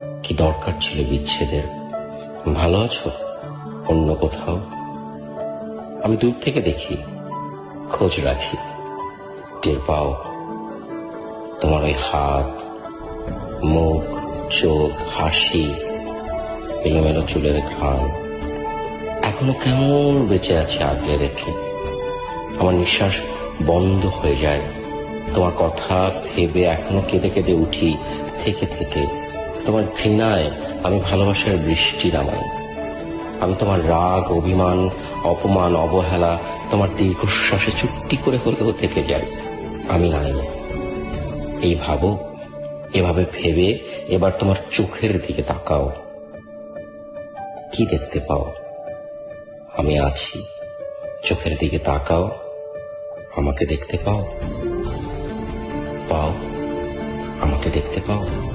কি দরকার ছিল বিচ্ছেদের? ভালো আছো অন্য কোথাও? আমি দূর থেকে দেখি, খোঁজ রাখি, টের পাও তোমার ওই হাত, মুখ, চোখ, হাসি, এলোমেলো চুলের ঘ্রাণ এখনো কেমন বেঁচে আছে আগলে রেখে। আমার নিঃশ্বাস বন্ধ হয়ে যায় তোমার কথা ভেবে, এখনো কেঁদে কেঁদে উঠি থেকে থেকে। তোমার ঘৃণায় আমি ভালোবাসার বৃষ্টি নামাই। আমি তোমার রাগ, অভিমান, অপমান, অবহেলা, তোমার দীর্ঘশ্বাসে চুপটি করে হলেও থেকে যাই। আমি নাই এই ভাবো, এভাবে ভেবে এবার তোমার চোখের দিকে তাকাও। কি দেখতে পাও? আমি আছি, চোখের দিকে তাকাও। আমাকে দেখতে পাও? পাও? আমাকে দেখতে পাও?